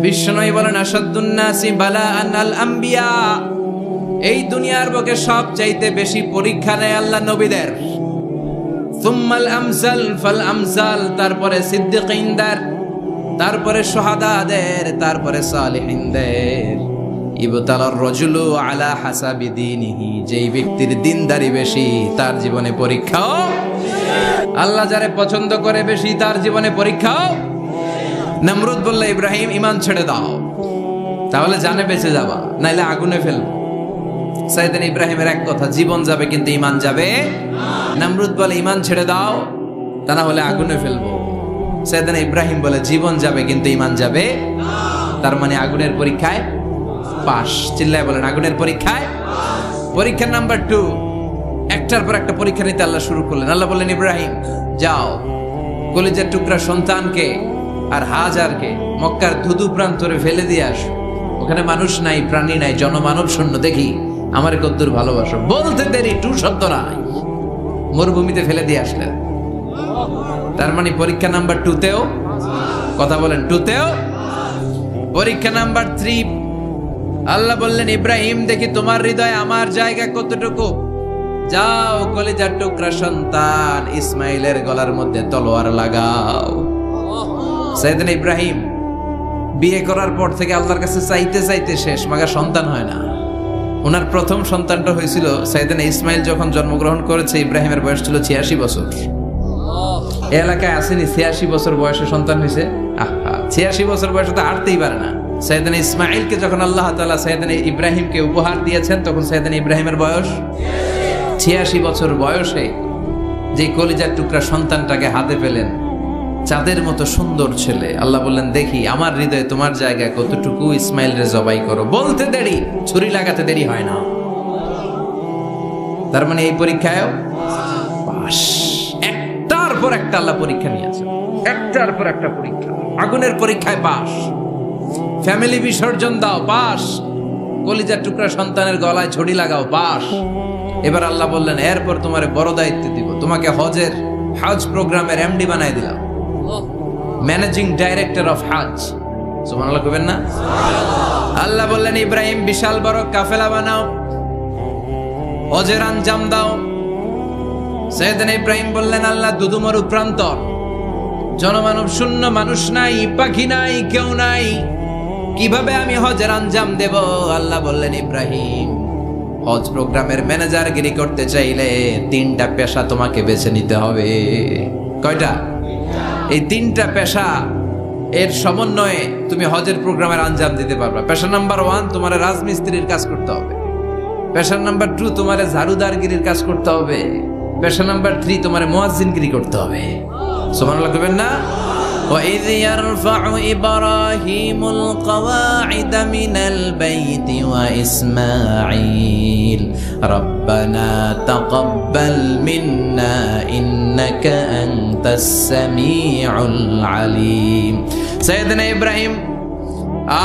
বিশ্বনবী বলেন আসাদ্দুন নাসি বালাআন আল আম্বিয়া, এই দুনিয়ার বুকে সবচাইতে বেশি পরীক্ষা নেয় আল্লাহ নবীদের। সুম্মাল আমসাল ফাল আমসাল, তারপরে সিদ্দিকীনদের, তারপরে শুহাদাদের, তারপরে সালিহিনদের। ইবতালার রাজুলু আলা হাসাবি দীনিহি, যেই ব্যক্তির দিনদারি বেশি তার জীবনে পরীক্ষাও, আল্লাহ যারে পছন্দ করে বেশি তার জীবনে পরীক্ষাও। নমরুদ বলল ইব্রাহিম ঈমান ছেড়ে দাও, তাহলে জানে বেঁচে যাবা, নাইলে আগুনে ফেলবো। সাইয়েদনা ইব্রাহিমের এক কথা, জীবন যাবে কিন্তু ঈমান যাবে। নমরুদ বলে ঈমান ছেড়ে দাও, তা না হলে আগুনে ফেলবো। সাইয়েদনা ইব্রাহিম বলে জীবন যাবে কিন্তু ঈমান যাবে। তার মানে আগুনের পরীক্ষায় পাস। চিল্লায় বলেন আগুনের পরীক্ষায়। পরীক্ষা নাম্বার 2, একটার পর একটা পরীক্ষা নিতে আল্লাহ শুরু করলেন। আল্লাহ বললেন ইব্রাহিম যাও, কলিজার টুকরা সন্তানকে আর হাজারকে মক্কার ধুধু প্রান্তরে ফেলে দিয়ে আসো। ওখানে মানুষ নাই, প্রাণী নাই, জনমানব শূন্য, দেখি আমার কদ্দুর ভালোবাসো। বলতে দেরি, টু শব্দ নাই, মরুভূমিতে ফেলে দিয়ে আসলেন। তার মানে পরীক্ষা নাম্বার 2তেও, কথা বলেন 2তেও। পরীক্ষা নাম্বার 3, আল্লাহ বললেন ইব্রাহিম দেখি তোমার হৃদয়ে আমার জায়গা কতটুকু। যাও কলিজার টুকরা সন্তান ইসমাইলের গলার মধ্যে তলোয়ার লাগাও। সাইয়েদনা ইব্রাহিম বিয়ে করার পর থেকে আল্লাহর কাছে চাইতে চাইতে শেষ, মাগা সন্তান হয় না। ওনার প্রথম সন্তানটা হয়েছিল সাইয়েদনা ইসমাইল যখন জন্মগ্রহণ করেছে, ইব্রাহিমের বয়স ছিল 86 বছর। এই এলাকায় আসেনি 86 বছর বয়সে সন্তান হয়েছে? 86 বছর বয়সে তো হাঁটতেই পারে না। সাইয়েদনা ইসমাইলকে যখন আল্লাহ তাআলা সাইয়েদনা ইব্রাহিমকে উপহার দিয়েছেন, তখন সাইয়েদনা ইব্রাহিমের বয়স 86 বছর বয়সে যে কলিজার টুকরা সন্তানটাকে হাতে পেলেন, চাঁদের মতো সুন্দর ছেলে। আল্লাহ বললেন দেখি আমার হৃদয়ে তোমার জায়গা কতটুকু, ইসমাইল রে জবাই করো। বলতে দেরি, ছুরি লাগাতে দেরি হয় না। তার মানে এই পরীক্ষায়ও পাস। একটার পর একটা আল্লাহ পরীক্ষা নিয়েছে, একটার পর একটা পরীক্ষা। আগুনের পরীক্ষায় পাস, ফ্যামিলি বিসর্জন দাও পাস, কলিজার টুকরা সন্তানের গলায় ছড়ি লাগাও পাস। এবার আল্লাহ বললেন এরপর তোমার বড় দায়িত্ব দিব, তোমাকে হজ প্রোগ্রামের এমডি বানাই দিলাম, ম্যানেজিং ডাইরেক্টর অফ হজ। সুবহানাল্লাহ কইবেন না? আল্লাহ বললেন ইব্রাহিম বিশাল বড় কাফেলা বানাও, হজের আঞ্জাম দাও। সাইয়েদনা ইব্রাহিম বললেন আল্লাহ দুদুমরু প্রান্তর, জনমানব শূন্য, মানুষ নাই, পাখি নাই, কেউ নাই, কিভাবে আমি হজের আঞ্জাম দেব? আল্লাহ বললেন ইব্রাহিম হজ প্রোগ্রামের ম্যানেজারগিরি করতে চাইলে 3টা পেশা তোমাকে বেছে নিতে হবে। কয়টা? এই 3টা পেশা এর সমন্বয়ে তুমি হজের প্রোগ্রামের আঞ্জাম দিতে পারবে। পেশা নাম্বার 1 তোমার রাজমিস্ত্রির কাজ করতে হবে। পেশা নাম্বার 2 তোমার ঝাড়ুদারগিরির কাজ করতে হবে। পেশা নাম্বার 3 তোমার মুয়াজ্জিনগিরি করতে হবে। সুবহানাল্লাহ কইবেন না? وَإِذْ يَرْفَعُ إِبْرَاهِيمُ الْقَوَاعِدَ مِنَ الْبَيْتِ وَإِسْمَاعِيلُ رَبَّنَا تَقَبَّلْ مِنَّا إِنَّكَ أَنْتَ السَّمِيعُ الْعَلِيمُ। সাইয়েদনা ইব্রাহিম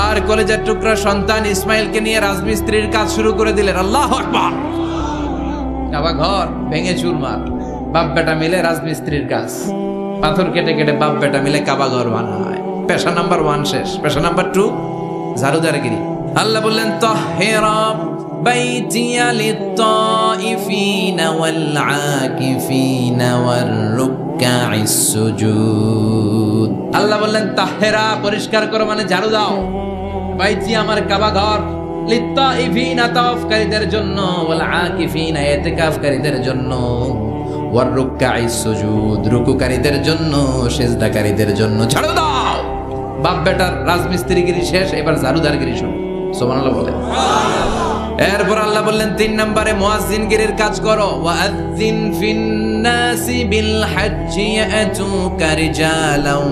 আর কলেজের টুকরা সন্তান ইসমাইলকে নিয়ে রাজমিস্ত্রির কাজ শুরু করে দিলেন। আল্লাহু আকবার। কাবা ঘর ভেঙে চুরমার, বাপ বেটা মিলে রাজমিস্ত্রির কাজ, পাথর কেটে কেটে বাপ বেটা মিলে কাবা ঘর বানায়। পেশা নাম্বার 1 শেষ। পেশা নাম্বার 2 ঝাড়ুদারগিরি। আল্লাহ বললেন তাহহিরা বাইতিয়া লিত-তাইফিনা ওয়াল আকিফিনা ওয়ার রুকআইস সুজুদ। আল্লাহ বললেন তাহহিরা পরিষ্কার করো, মানে ঝাড়ু দাও। বাইতি আমার কাবা ঘর, লিত-তাইফিনা তাওয়াফকারীদের জন্য, ওয়াল আকিফিনা ইতিকাফকারীদের জন্য, ওয়ার রুকআইস সুজুদ রুকুকারীদের জন্য, সিজদাকারীদের জন্য। ঝাড়ু দাও। বাপ বেটার রাজমিস্ত্রিগিরি শেষ, এবার ঝাড়ুদারগিরি শুরু। সুবহানাল্লাহ বলেন। এরপর আল্লাহ বললেন 3 নম্বরে মুয়াজ্জিনগিরির কাজ করো। ওয়াআযিন ফিন-নাসি বিল হাজ্জি ইয়াতুকা রিজালাও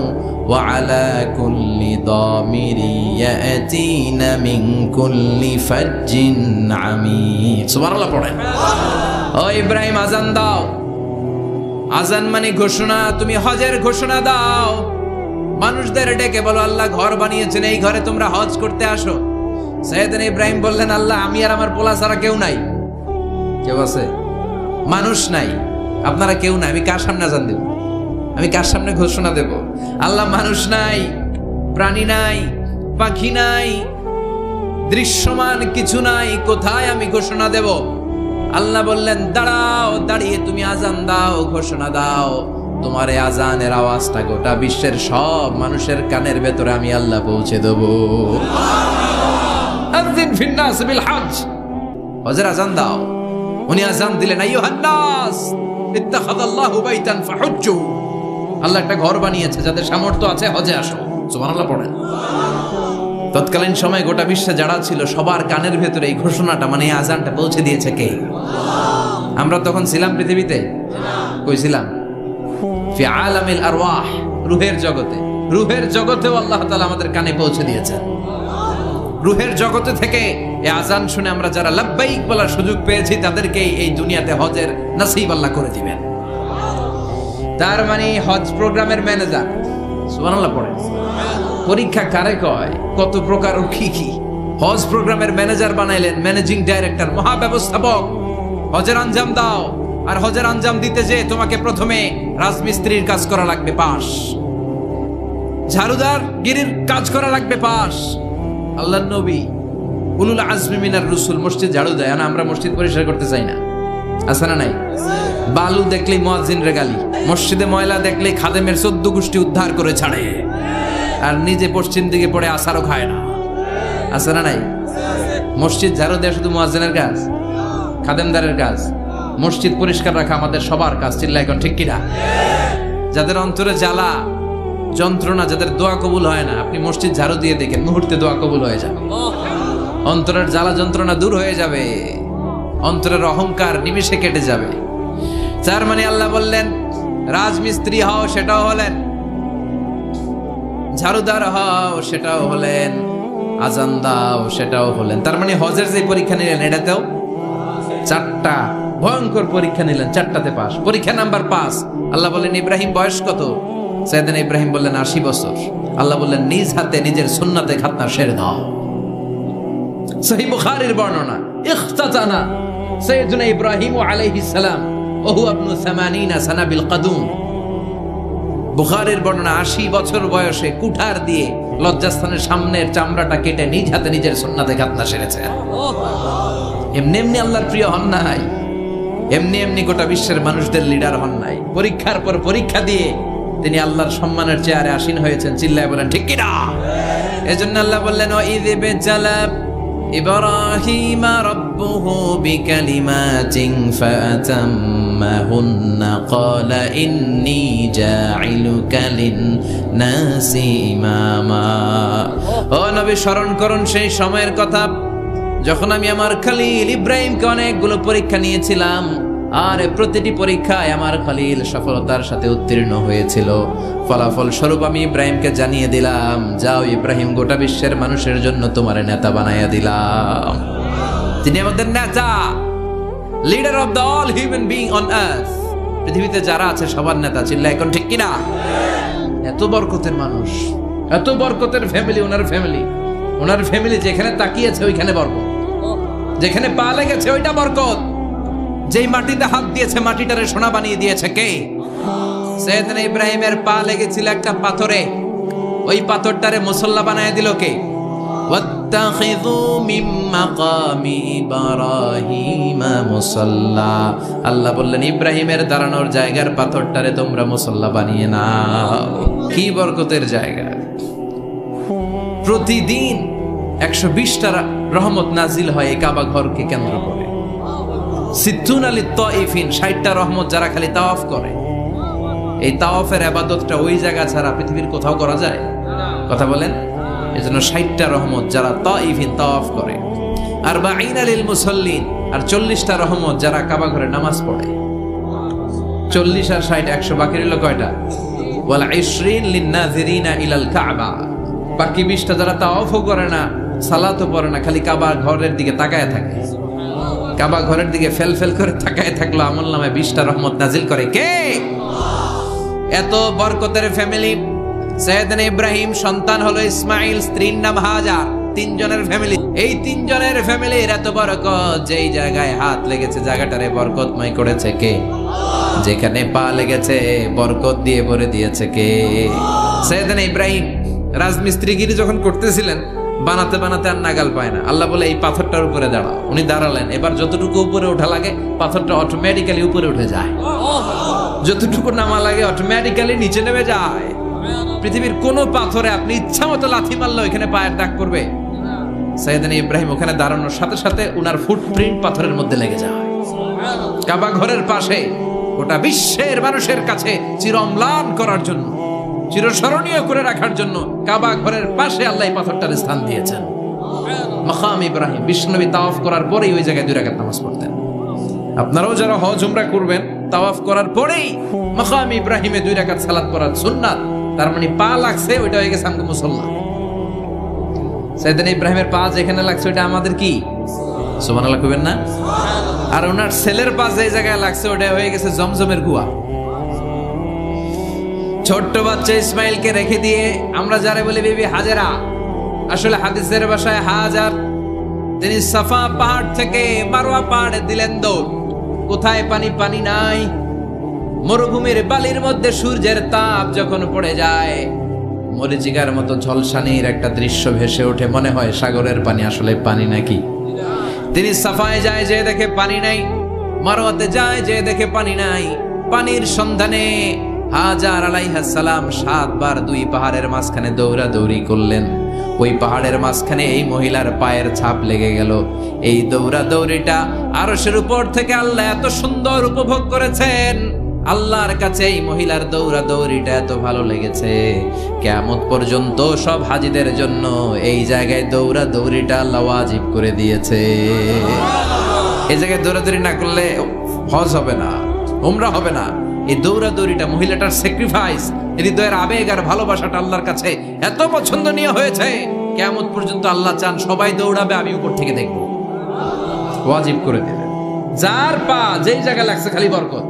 ওয়া আলা কুল্লি দামিরি ইয়াতিনা মিন কুল্লি ফাজ্জিন আমিক। সুবহানাল্লাহ পড়েন। ও ইব্রাহিম আযান দাও। আযান মানে ঘোষণা, তুমি হজের ঘোষণা দাও। মানুষদের ডেকে বলো আল্লাহ ঘর বানিয়েছেন, এই ঘরে তোমরা হজ করতে আসো। সাইয়েদনা ইব্রাহিম বললেন আল্লাহ আমি আর আমার পোলা ছাড়া কেউ নাই। কেউ আছে? মানুষ নাই, আপনারা কেউ নাই, আমি কার সামনে আযান দেব? আমি কার সামনে ঘোষণা দেব? আল্লাহ মানুষ নাই, প্রাণী নাই, পাখি নাই, দৃশ্যমান কিছু নাই, কোথায় আমি ঘোষণা দেব? আল্লাহ বললেন দাঁড়াও, দাঁড়িয়ে তুমি আজান দাও, ঘোষণা দাও। তোমার এই আজানের আওয়াজটা গোটা বিশ্বের সব মানুষের কানের ভেতরে আমি আল্লাহ পৌঁছে দেব। আযিন ফিন নাস বিল হজ, হজের আজান দাও। উনি আজান দিলেন, আইয়ুহান নাস ইত্তাখাযাল্লাহু বাইতান ফাহুজ্জু। আল্লাহ একটা ঘর বানিয়েছে, যাদের সামর্থ্য আছে হজে আসো। সুবহানাল্লাহ পড়েন। তৎকালীন সময় গোটা বিশ্বে যারা ছিল সবার কানের ভেতরে এই ঘোষণাটা, মানে এই আজানটা পৌঁছে দিয়েছে কে? আমরা তখন ছিলাম পৃথিবীতে? কই ছিলাম? ফি আলামিল আরওয়াহ, রূহের জগতে। রূহের জগতেও আল্লাহ তাআলা আমাদের কানে পৌঁছে দিয়েছেন। রূহের জগতে থেকে এই আজান শুনে আমরা যারা লাব্বাইক বলার সুযোগ পেয়েছি, তাদেরকেই এই দুনিয়াতে হজের নসিব আল্লাহ করে দিবেন। তার মানে হজ প্রোগ্রামের ম্যানেজার। সুবহানাল্লাহ পড়েন। পরীক্ষা কারে কয়? কত প্রকার ও কি কি। হজ প্রোগ্রামের ম্যানেজার বানাইলেন, ম্যানেজিং ডাইরেক্টর, মহাব্যবস্থাপক। হজের আঞ্জাম দাও, আর হজের আঞ্জাম দিতে যে তোমাকে প্রথমে রাজমিস্ত্রির কাজ করা লাগবে, পাস। ঝাড়ুদার গিরির কাজ করা লাগবে, পাস। আল্লাহর নবী উলুল আজমি মিনার রসুল মসজিদ ঝাড়ু দেয়, না আমরা মসজিদ পরিষ্কার করতে চাই না? আছে না নাই? বালু দেখলেই মুয়াজ্জিনের গালি, মসজিদে ময়লা দেখলেই খাদেমের 14 গোষ্ঠী উদ্ধার করে ছাড়ে, আর নিজে পশ্চিম দিকে পড়ে আসারও খায় না। আছে না নাই? মসজিদ ঝাড়ু দেওয়া শুধু মুয়াজ্জিনের কাজ, খাদেমদারের কাজ। মসজিদ পরিষ্কার রাখা আমাদের সবার কাজ। চিল্লা এখন ঠিক কিনা? যাদের অন্তরে জ্বালা যন্ত্রণা, যাদের দোয়া কবুল হয় না, আপনি মসজিদ ঝাড়ু দিয়ে দেখেন, মুহূর্তে দোয়া কবুল হয়ে যাবে। অন্তরের জ্বালা যন্ত্রণা দূর হয়ে যাবে, অন্তরের অহংকার নিমিষে কেটে যাবে। তার মানে আল্লাহ বললেন রাজমিস্ত্রি হও, সেটাও হলেন। ঝাড়ুদার হও, সেটাও হলেন। আজান দাও, সেটাও হলেন। তার মানে হজের যে পরীক্ষা নিলেন, এটাতেও 4টা ভয়ঙ্কর পরীক্ষা নিলেন, 4টাতে পাস। পরীক্ষা নাম্বার 5। আল্লাহ বললেন ইব্রাহিম বয়স কত? সাইয়েদনা ইব্রাহিম বললেন 80 বছর। আল্লাহ বললেন নিজ হাতে নিজের সুন্নাতে খাতনা সেরে দাও। সহিহ বুখারীর বর্ণনা, ইখতাতানা সাইয়েদনা ইব্রাহিম আলাইহিস সালাম ওহু ইবনু 80 সানা বিল কদুম। বুখারীর বর্ণনা, 80 বছর বয়সে কুঠার দিয়ে লজ্জাস্থানের সামনের চামড়াটা কেটে নিজ হাতে নিজের সুন্নাতে খাতনা সেরেছে। এমনি এমনি আল্লাহর প্রিয় হন নাই, এমনি এমনি গোটা বিশ্বের মানুষদের লিডার হন নাই। পরীক্ষার পর পরীক্ষা দিয়ে তিনি আল্লাহর সম্মানের চেয়ারে আসীন হয়েছেন। চিল্লায় বলেন ঠিক কিনা? এজন্য আল্লাহ বললেন ওয়াইয বিজালা ইব্রাহিম রাব্বুহু বিকালিমাতিন ফাআতাম্মাহুন্না ক্বালা ইন্নী জাঈলুকা লিন-নাসি ইমামা। ও নবী, স্মরণ করুন সেই সময়ের কথা যখন আমি আমার খলিল ইব্রাহিমকে অনেকগুলো পরীক্ষা নিয়েছিলাম, আর প্রতিটি পরীক্ষায় আমার খলিল সফলতার সাথে উত্তীর্ণ হয়েছিল। ফলাফল স্বরূপ আমি ইব্রাহিমকে জানিয়ে দিলাম, যাও ইব্রাহিম, গোটা বিশ্বের মানুষের জন্য তোমার নেতা বানাইয়া দিলাম। তিনি আমাদের নেতা, leader of the all human being on earth. পৃথিবীতে যারা আছে সবার নেতা। চিল্লা এখন ঠিক কিনা? এত বরকতের মানুষ, এত বরকতের ফ্যামিলি, ওনার ফ্যামিলি যেখানে তাকিয়েছে ওইখানে বরকত, যেখানে পা লেগেছে ওইটা বরকত। যেই মাটিতে হাত দিয়েছে মাটিটারে সোনা বানিয়ে দিয়েছে কে? সাইয়েদনা ইব্রাহিমের পা লেগেছিল একটা পাথরে, ওই পাথরটারে মুসল্লা বানিয়ে দিল কে? ওয়াত্তাখিযু মিন মাকামি ইব্রাহিমা মুসাল্লা। আল্লাহ বললেন ইব্রাহিমের দাঁড়ানোর জায়গার পাথরটারে তোমরা মুসল্লা বানিয়ে নাও। কি বরকতের জায়গা! প্রতিদিন 120টা রহমত নাজিল হয় এই কাবা ঘরকে কেন্দ্র করে। 60টা রহমত যারা খালি তাওয়াফ করে। এই তাওয়াফের ইবাদতটা ওই জায়গা ছাড়া পৃথিবীর কোথাও করা যায়? কথা বলেন। এজন্য 60টা রহমত যারা তাইফিন তাওয়াফ করে, 40 লিল মুসাল্লিন, আর 40টা রহমত যারা কাবা ঘরে নামাজ পড়ে। 40 আর 60 100, বাকি রইল কয়টা? ওয়াল 20 লিন নাযিরিনা ইলাল কাবা। বাকি 20টা যারা তাওয়াফও করে না, সালাতও পড়ে না, খালি কাবা ঘরের দিকে তাকায় থাকে। কাবা ঘরের দিকে ফেল ফেল করে তাকায় থাকলো, আমলনামায় 20টা রহমত নাজিল করে কে? এত বরকতের ফ্যামিলি। সাইয়েদনা ইব্রাহিম সন্তান হলো ইসমাইল, স্ত্রীর নাম হাজার। 3 জনের ফ্যামিলি। এই 3 জনের ফ্যামিলির এত বরকত, যেই জায়গায় হাত লেগেছে জায়গাটারে বরকতময় করেছে কে? যেখানে পা লেগেছে বরকত দিয়ে ভরে দিয়েছে কে? সাইয়েদনা ইব্রাহিম রাজমিস্ত্রিগিরি যখন করতেছিলেন, বানাতে বানাতে আর নাগাল পায় না, আল্লাহ বলে এই পাথরটার উপরে দাঁড়াও। উনি দাঁড়ালেন, এবার যতটুকু উপরে ওঠা লাগে পাথরটা অটোমেটিক্যালি উপরে উঠে যায়, যতটুকু নামা লাগে অটোমেটিক্যালি নিচে নেমে যায়। পৃথিবীর কোন পাথরে আপনি ইচ্ছা মতো লাথি মারলে এখানে পায়ের দাগ করবে? সাইয়েদনা ইব্রাহিম ওখানে দাঁড়ানোর সাথে সাথে উনার ফুটপ্রিন্ট পাথরের মধ্যে লেগে যায়। কাবা ঘরের পাশে গোটা বিশ্বের মানুষের কাছে চিরম্লান করার জন্য, চিরস্মরণীয় করে রাখার জন্য কাবা ঘরের পাশে আল্লাহ পাথরটার স্থান দিয়েছেন। মাকাম ইব্রাহিম, বিশ্বনবী তাওয়াফ করার পরেই ওই জায়গায় 2 রাকাত নামাজ পড়তেন। আপনারাও যারা হজ উমরা করবেন, তাওয়াফ করার পরেই মাকাম ইব্রাহিমে 2 রাকাত সালাত পড়ার সুন্নাত। তার মানে পা লাগছে, ওইটা হয়ে গেছে আমগো মুসল্লা। সাইয়েদনা ইব্রাহিমের পা যেখানে লাগছে ওইটা আমাদের কি? সুবহানাল্লাহ কইবেন না? আর ওনার ছেলের পা যে জায়গায় লাগছে ওটা হয়ে গেছে জমজমের কুয়া। ছোট্ট বাচ্চা ইসমাইলকে রেখে দিয়ে আমরা যারা বলি বিবি হাজেরা, আসলে হাদিসের ভাষায় হাজার, তিনি সাফা পাহাড় থেকে মারওয়া পাহাড়ে দিলেন দৌড়। কোথায় পানি? পানি নাই। মরুভূমির বালির মধ্যে সূর্যের তাপ যখন পড়ে যায়, মরিচিকার মতো ঝলসানির একটা দৃশ্য ভেসে ওঠে, মনে হয় সাগরের পানি, আসলে পানি নাকি। তিনি সাফায় যায়, যে দেখে পানি নাই। মারওয়াতে যায়, যে দেখে পানি নাই। পানির সন্ধানে হাজার আলাইহিস সালাম 7 বার 2 পাহাড়ের মাঝখানে দৌড়াদৌড়ি করলেন। ওই পাহাড়ের মাঝখানে এই মহিলার পায়ের ছাপ লেগে গেল। এই দৌড়াদৌড়িটা আরশের উপর থেকে আল্লাহ এত সুন্দর উপভোগ করেছেন। আল্লাহর কাছে এই মহিলার দৌড়াদৌড়িটা এত ভালো লেগেছে, কিয়ামত পর্যন্ত সব হাজীদের জন্য এই জায়গায় দৌড়াদৌড়িটা আল্লাহ ওয়াজিব করে দিয়েছে। এই জায়গায় দৌড়াদৌড়ি না করলে হজ হবে না, উমরা হবে না। এই দৌড়াদৌড়িটা, মহিলাটার স্যাক্রিফাইস, হৃদয়ের আবেগ আর ভালোবাসাটা আল্লাহর কাছে এত পছন্দনীয় হয়েছে, কিয়ামত পর্যন্ত আল্লাহ চান সবাই দৌড়াবে, আমি উপর থেকে দেখব। ওয়াজিব করে দিলেন। যার পা যেই জায়গায় লাগছে খালি বরকত।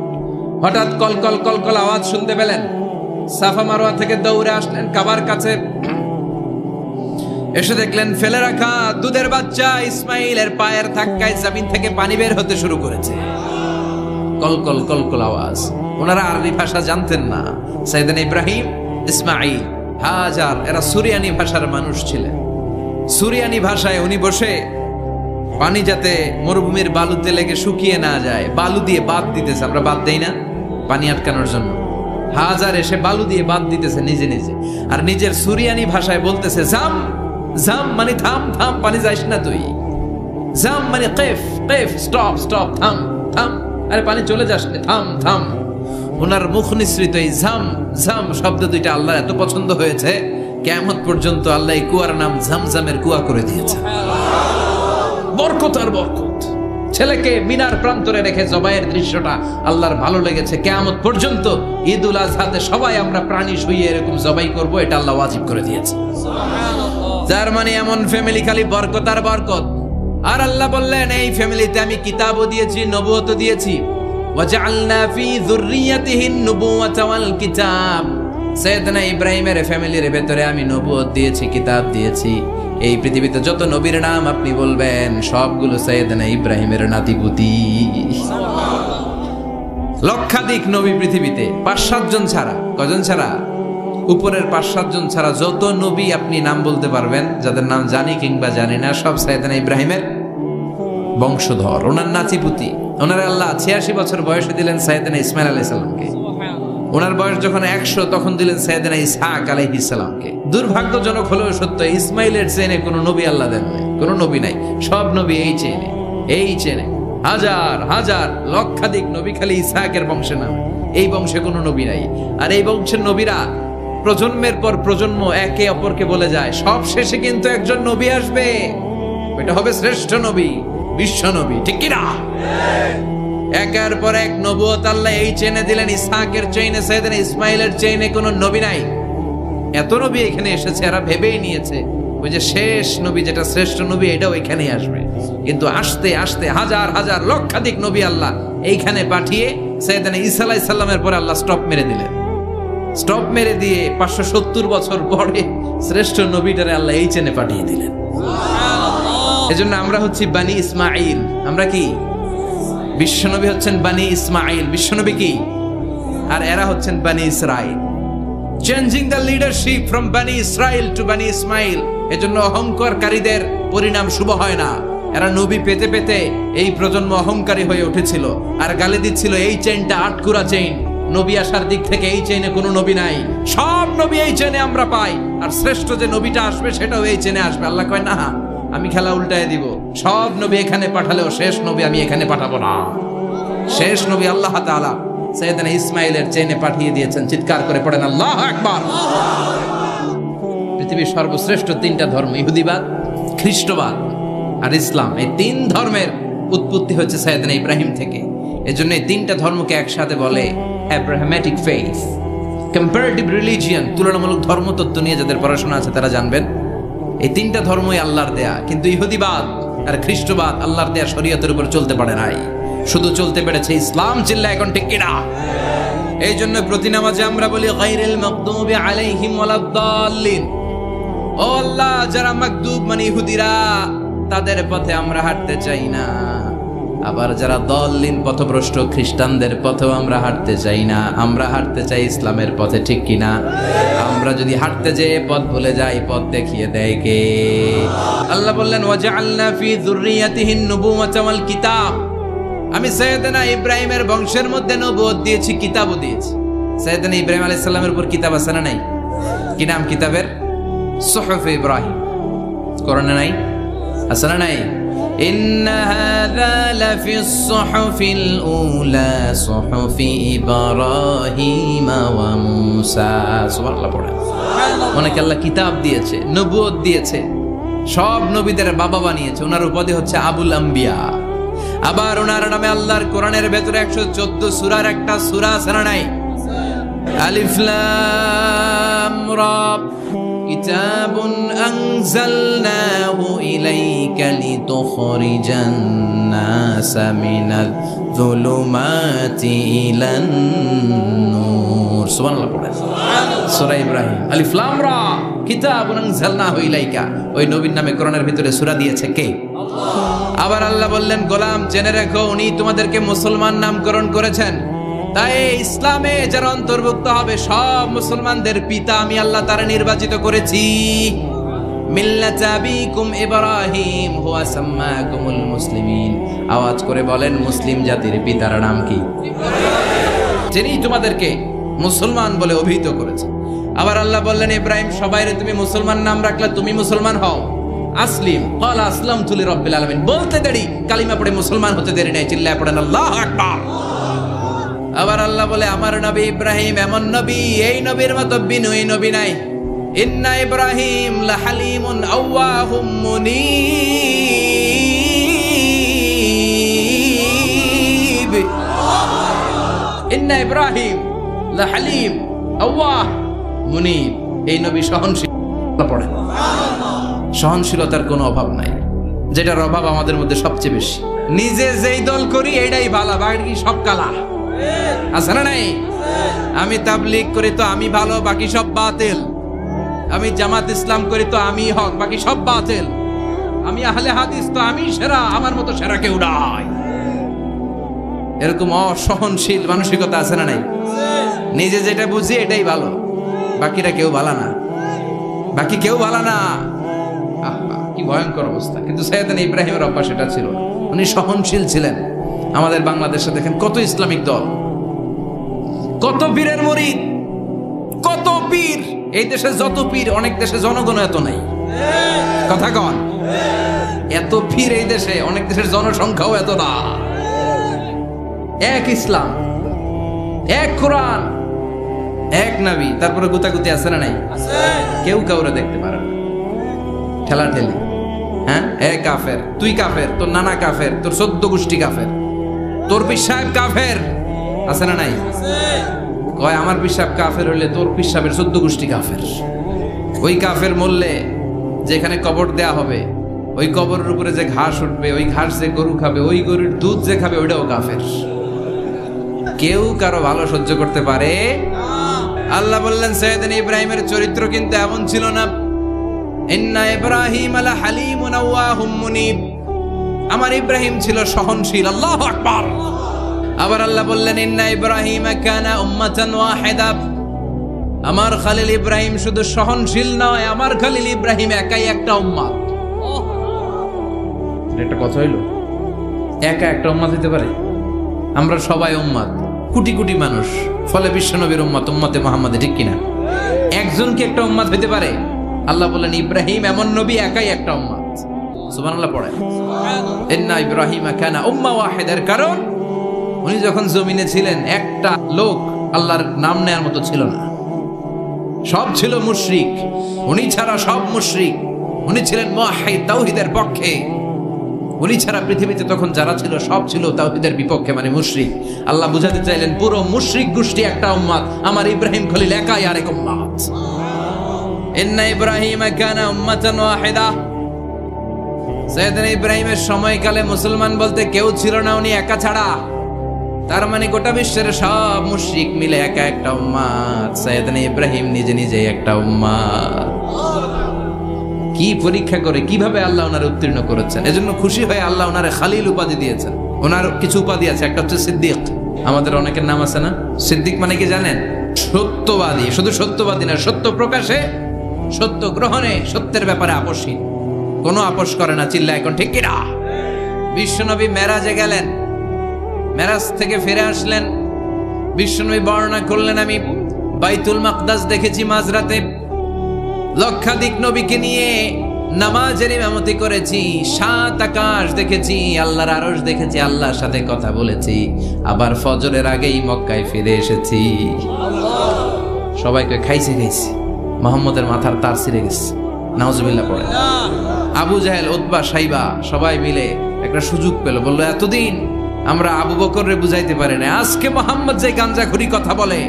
হঠাৎ কলকল কলকল আওয়াজ শুনতে পেলেন, সাফা মারওয়া থেকে দৌড়ে আসলেন কাবার কাছে। এসে দেখলেন ফেলে রাখা দুধের বাচ্চা ইসমাইলের পায়ের ধাক্কায় জমিন থেকে পানি বের হতে শুরু করেছে। কলকল কলকল আওয়াজ। ওনারা আরবি ভাষা জানতেন না। সাইয়েদনা ইব্রাহিম, ইসমাইল, হাজার এরা সুরিয়ানি ভাষার মানুষ ছিলেন। সুরিয়ানি ভাষায় উনি বসে পানি যাতে মরুভূমির বালুতে লেগে শুকিয়ে না যায়, বালু দিয়ে বাঁধ দিতেছে। আমরা বাঁধ দেই না পানি আটকানোর জন্য? হাজার এসে বালু দিয়ে বাঁধ দিতেছে নিজে নিজে, আর নিজের সুরিয়ানি ভাষায় বলতেছে জাম জাম, মানে থাম থাম, পানি যাইস না তুই। জাম মানে কেফ কেফ, স্টপ স্টপ, থাম থাম, আরে পানি চলে যাস না, থাম থাম। ওনার মুখ নিঃসৃত এই ঝাম ঝাম শব্দ দুইটা আল্লাহ এত পছন্দ হয়েছে, কিয়ামত পর্যন্ত আল্লাহ এই কুয়ার নাম ঝমঝমের কুয়া করে দিয়েছে। বরকত আর বরকত। ছেলেকে মিনার প্রান্তরে রেখে জবাইয়ের দৃশ্যটা আল্লাহর ভালো লেগেছে। কিয়ামত পর্যন্ত ঈদুল আজহাতে সবাই আমরা প্রাণী শুইয়ে এরকম জবাই করব, এটা আল্লাহ ওয়াজিব করে দিয়েছে। যার মানে এমন ফ্যামিলি খালি বরকত আর বরকত। আর আল্লাহ বললেন এই ফ্যামিলিতে আমি কিতাবও দিয়েছি, নবুয়তও দিয়েছি। ওয়াজআলনা ফি যুররিয়াতিহি আন-নুবুওয়াতা ওয়াল কিতাব। সাইয়েদনা ইব্রাহিমের ফ্যামিলির ভেতরে আমি নবুয়ত দিয়েছি, কিতাব দিয়েছি। এই পৃথিবীতে যত নবীর নাম আপনি বলবেন সবগুলো সাইয়েদনা ইব্রাহিমের নাতিপুতি। লক্ষাধিক নবী পৃথিবীতে, 5-7 জন ছাড়া। কজন ছাড়া? উপরের 5-7 জন ছাড়া যত নবী আপনি নাম বলতে পারবেন, যাদের নাম জানি কিংবা জানি না, সব সাইয়েদনা ইব্রাহিমের বংশধর, ওনার নাতিপুতি। ওনার আল্লাহ 86 বছর বয়সে দিলেন সাইয়েদনা ইসমাইল আলাইহিস সালামকে। ওনার বয়স যখন 100 তখন দিলেন সাইয়েদনা ইসহাক আলাইহিস সালামকে। দুর্ভাগ্যজনক হলেও সত্য, ইসমাইলের চেনে কোনো নবী আল্লাহ দেন নাই, কোনো নবী নাই। সব নবী এই চেনে, এই চেনে। হাজার হাজার লক্ষাধিক নবী খালি ইসহাকের বংশে নাম, এই বংশে কোনো নবী নাই। আর এই বংশের নবীরা প্রজন্মের পর প্রজন্ম একে অপরকে বলে যায়, সব শেষে কিন্তু একজন নবী আসবে, এটা হবে শ্রেষ্ঠ নবী, বিশ্ব নবী। ঠিক কি না? একের পর এক নবুয়ত আল্লাহ এই চেনে দিলেন। ইসহাকের চেইনে, সাইয়েদনা ইসমাইলের চেইনে কোনো নবী নাই। এত নবী এখানে এসেছে, এরা ভেবেই নিয়েছে ওই যে শেষ নবী, যেটা শ্রেষ্ঠ নবী, এটাও এখানেই আসবে। কিন্তু আস্তে আস্তে হাজার হাজার লক্ষাধিক নবী আল্লাহ এইখানে পাঠিয়ে সাইয়েদনা ঈসা আলাইহিস সালামের পরে আল্লাহ স্টপ মেরে দিলেন। স্টপ মেরে দিয়ে 570 বছর পরে শ্রেষ্ঠ নবীটারে আল্লাহ এই চেনে পাঠিয়ে দিলেন। এজন্য আমরা হচ্ছি বানি ইসমাইল। আমরা কি? বিশ্বনবী হচ্ছেন বানি ইসমাইল, বিশ্বনবী কি? আর এরা হচ্ছেন বানি Israil. Changing the leadership from বানি ইসরাইল টু বানি ইসমাইল। এজন্য অহংকারীদের পরিণাম শুভ হয় না। এরা নবী পেতে পেতে এই প্রজন্ম অহংকারী হয়ে উঠেছিল আর গালি দিচ্ছিল এই চেইনটা আটকুরা চেইন, নবী আসার দিক থেকে এই চেইনে কোনো নবী নাই, সব নবী এই চেইনে আমরা পাই, আর শ্রেষ্ঠ যে নবীটা আসবে সেটাও এই চেইনে আসবে। আল্লাহ কয় না, আমি খেলা উল্টায় দিব, সব নবী এখানে পাঠালেও শেষ নবী আমি এখানে পাঠাবো না। শেষ নবী আল্লাহ তাআলা সাইয়েদনা ইসমাইলের চেইনে পাঠিয়ে দিয়েছেন। চিৎকার করে পড়েন আল্লাহু আকবার। পৃথিবীর সর্বশ্রেষ্ঠ তিনটা ধর্ম, ইহুদিবাদ, খ্রিস্টবাদ আর ইসলাম, এই তিন ধর্মের উৎপত্তি হচ্ছে সাইয়েদনা ইব্রাহিম থেকে। এজন্য এই তিনটা ধর্মকে একসাথে বলে অ্যাব্রাহামেটিক ফেইথ। কম্পারেটিভ রিলিজিয়ন, তুলনামূলক ধর্মতত্ত্ব নিয়ে যাদের পড়াশোনা আছে তারা জানবেন এই তিনটা ধর্মই আল্লাহর দেয়া। কিন্তু ইহুদিবাদ আর খ্রিস্টবাদ আল্লাহর দেয়া শরীয়তের উপর চলতে পারে নাই, শুধু চলতে পেরেছে ইসলাম। চিল্লা এখন ঠিক কিনা? এই জন্য প্রতি নামাজে আমরা বলি গায়রিল মাগদুবি আলাইহিম ওয়ালাদ-দাল্লিন। ও আল্লাহ, যারা মাগদুব মানে ইহুদিরা, তাদের পথে আমরা হাঁটতে চাই না। আবার যারা দল্লিন পথভ্রষ্ট খ্রিস্টানদের পথেও আমরা হাঁটতে চাই না। আমরা হাঁটতে চাই ইসলামের পথে, ঠিক কিনা? আমরা যদি হাঁটতে যেয়ে পথ ভুলে যাই, পথ দেখিয়ে দেয় কে? আল্লাহ বললেন ওয়াজআলনা ফি যুররিয়াতিহিন নুবুওয়াতা ওয়াল কিতাব। আমি সাইয়েদনা ইব্রাহিমের বংশের মধ্যে নবুয়ত দিয়েছি, কিতাবও দিয়েছি। সাইয়েদনা ইব্রাহিম আলাইহিস সালামের উপর কিতাব আছে না নাই? কি নাম কিতাবের? সুহুফ ইব্রাহিম। কোরআনে নাই? আছে না নাই? ইন্না হাযা লাফিস সুহুফিল উলা সুহুফি ইব্রাহিম ওয়া মূসা। সুবহানাল্লাহ পড়েন। অনেক আল্লাহ কিতাব দিয়েছে, নবুয়ত দিয়েছে, সব নবীদের বাবা বানিয়েছে। ওনার উপাধি হচ্ছে আবুল আম্বিয়া। আবার ওনার নামে আল্লাহর কোরআনের ভেতরে 114 সূরার একটা সূরা আছে না নাই? আলিফ লাম রা কিতাবুন আনজালনাহু ইলাইকা লিতুখরিজান নাসা মিনাল যুলুমাতি ইলান নূর। সুবহানাল্লাহ পড়েন। সূরা ইব্রাহিম, আলিফ লাম রা কিতাবুন আনজালনাহু ইলাইকা। ওই নবীর নামে কোরআনের ভিতরে সূরা দিয়েছে কে? আবার আল্লাহ বললেন, গোলাম জেনে রেখো, উনি তোমাদেরকে মুসলমান নামকরণ করেছেন। তাই ইসলামে যারা অন্তর্ভুক্ত হবে সব মুসলমানদের পিতা আমি আল্লাহ তারা নির্বাচিত করেছি। মিল্লাত আবিকুম ইব্রাহিম হুয়া সাম্মাকুমুল মুসলিমিন। আওয়াজ করে বলেন, মুসলিম জাতির পিতার নাম কি? যিনি তোমাদেরকে মুসলমান বলে অভিহিত করেছে। আবার আল্লাহ বললেন, ইব্রাহিম সবাইরে তুমি মুসলমান নাম রাখলে, তুমি মুসলমান হও। আসলিম ক্বালা আসলামতু লিরাব্বিল আলামিন। বলতে দেরি, কালিমা পড়ে মুসলমান হতে দেরি নাই। চিল্লায় পড়েন আল্লাহু আকবার। আবার আল্লাহ বলে, আমার নবী ইব্রাহিম এমন নবী, এই নবীর মতো বিনয়ী নবী নাই। ইন্না ইব্রাহিম লাহালিমুন আওয়াহুম মুনীব। ইন্না ইব্রাহিম লাহালিম আওয়াহ মুনীব। এই নবী সহনশীল। পড়েন, সহনশীলতার কোনো অভাব নাই, যেটার অভাব আমাদের মধ্যে সবচেয়ে বেশি। নিজে যেই দল করি এটাই ভালো, বাকি সব কালা। আছে না নাই? আমি তাবলীগ করি তো আমি ভালো, বাকি সব বাতিল। আমি জামাত ইসলাম করি তো আমি হক, বাকি সব বাতিল। আমি আহলে হাদিস তো আমি সেরা, আমার মতো সেরা কেউ নাই। এরকম অসহনশীল মানসিকতা আছে না নাই? নিজে যেটা বুঝি এটাই ভালো, বাকিরা কেউ ভালো না, বাকি কেউ ভালো না। কি ভয়ঙ্কর অবস্থা। কিন্তু সাইয়েদনা ইব্রাহিমের অভ্যাস এটা ছিল, উনি সহনশীল ছিলেন। আমাদের বাংলাদেশে দেখেন কত ইসলামিক দল, কত পীরের মুরিদ, কত পীর। এই দেশে যত পীর, অনেক দেশে জনগণ এত নাই। কথা কন, এত পীর এই দেশে, অনেক দেশের জনসংখ্যাও এত না। এক ইসলাম, এক কোরআন, এক নবী, তারপরে গুতাগুতি আছে না নাই? কেউ কাউরে দেখতে পারে না, ঠেলা ঠেলি। হ্যাঁ, এ কাফের, তুই কাফের, তোর নানা কাফের, তোর 14 গোষ্ঠী কাফের, তোর পীর সাহেব কাফের। আছে না নাই? কয় আমার পীর সাহেব কাফের হইলে তোর পীর সাহেবের 14 গোষ্ঠী কাফের। ওই কাফের মরলে যেখানে কবর দেয়া হবে, ওই কবরের উপরে যে ঘাস উঠবে, ওই ঘাস যে গরু খাবে, ওই গরুর দুধ যে খাবে, ওইটাও কাফের। কেউ কারো ভালো সহ্য করতে পারে? আল্লাহ বললেন, সাইয়েদনা ইব্রাহিমের চরিত্র কিন্তু এমন ছিল না। ইন্না ইব্রাহিম লাহালিমুন আওয়াহুম মুনীব। আমার ইব্রাহিম ছিল সহনশীল। আল্লাহু আকবার। আবার আল্লাহ বললেন, ইন্না ইব্রাহিম কানা উম্মাতান ওয়াহিদা। আমার খলিল ইব্রাহিম শুধু সহনশীল নয়, আমার খলিল ইব্রাহিম একাই একটা উম্মত। এটা কথা হইল, একা একটা উম্মত হইতে পারে? আমরা সবাই উম্মত, কোটি কোটি মানুষ, ফলে বিশ্বনবীর উম্মত, উম্মতে মুহাম্মাদে, ঠিক কিনা? একজন কি একটা উম্মত হইতে পারে? আল্লাহ বলেন ইব্রাহিম এমন নবী, একাই একটা উম্মত। সুবহানাল্লাহ পড়ে, ইন্না ইব্রাহিমা কানা উম্মা ওয়াহিদার। কারণ উনি যখন জমিনে ছিলেন একটা লোক আল্লাহর নাম নেয়ার মতো ছিল না, সব ছিল মুশরিক, উনি ছাড়া সব মুশরিক। উনি ছিলেন মুওয়াহিদ, তাওহীদের পক্ষে। উনি ছাড়া পৃথিবীতে তখন যারা ছিল সব ছিল তাওহীদের বিপক্ষে, মানে মুশরিক। আল্লাহ বুঝাতে চাইলেন পুরো মুশরিক গোষ্ঠী একটা উম্মত, আমার ইব্রাহিম খলিল একাই আরেক উম্মত। ইন্না ইব্রাহিমা কানা উম্মাতান ওয়াহিদা। সাইয়েদনা ইব্রাহিমের সময়কালে মুসলমান বলতে কেউ ছিল না, উনি একা ছাড়া। তার মানে গোটা বিশ্বের সব মুশরিক মিলে একা একটা উম্মত, সাইয়েদনা ইব্রাহিম নিজে নিজে একটা উম্মত। কি পরীক্ষা করে কিভাবে আল্লাহ ওনারে উত্তীর্ণ করেছেন, এজন্য খুশি হয়ে আল্লাহ ওনারে খালিল উপাধি দিয়েছেন। ওনার কিছু উপাধি আছে, একটা হচ্ছে সিদ্দিক। আমাদের অনেকের নাম আছে না? সিদ্দিক মানে কি জানেন? সত্যবাদী। শুধু সত্যবাদী না, সত্য প্রকাশে, সত্য গ্রহণে, সত্যের ব্যাপারে আপোষহীন, কোনো আপোষ করে না। চিল্লা এখন ঠিক কিনা? বিশ্বনবী মেরাজে গেলেন, মেরাজ থেকে ফিরে আসলেন, বিশ্বনবী বর্ণনা করলেন আমি বাইতুল মাকদাস দেখেছি মাঝরাতে, লক্ষাধিক নবীকে নিয়ে নামাজের ইমামতি করেছি, 7 আকাশ দেখেছি, আল্লাহর আরশ দেখেছি, আল্লাহর সাথে কথা বলেছি, আবার ফজরের আগেই মক্কায় ফিরে এসেছি। সবাইকে খাইছে খাইছি, মুহাম্মদের মাথার তার ছিঁড়ে গেছে, নাউজুবিল্লাহ পড়ে। আবু জাহেল, উতবা, সাইবা সবাই মিলে একটা সুযোগ পেল, বললো এতদিন আমরা আবু বকররে বুঝাইতে পারি না, আজকে মুহাম্মদ যে গাঞ্জাখুরি কথা বলে,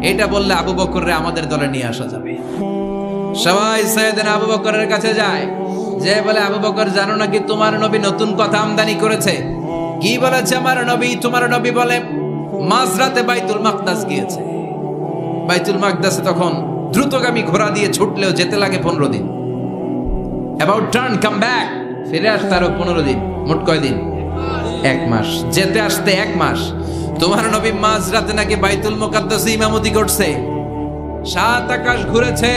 এটা বললে আবু বকররে আমাদের দলে নিয়ে আসা যাবে। সবাই সাইয়েদনা আবু বকরের কাছে যায়, যে বলে আবু বকর জানো নাকি তোমার নবী নতুন কথা আমদানি করেছে? কি বলেছে আমার নবী? তোমার নবী বলে মাঝরাতে বাইতুল মাকদাস গিয়েছে। বাইতুল মাকদাসে তখন দ্রুতগামী ঘোড়া দিয়ে ছুটলেও যেতে লাগে 15 দিন। অ্যাবাউট টার্ন কাম ব্যাক, ফিরে আসতে আরো 15 দিন, মোট কয় দিন? 1 মাস। যেতে আসতে 1 মাস। তোমার নবী মাঝরাতে নাকি বাইতুল মুকাদ্দাসে ইমামতি করছে, 7 আকাশ ঘুরেছে,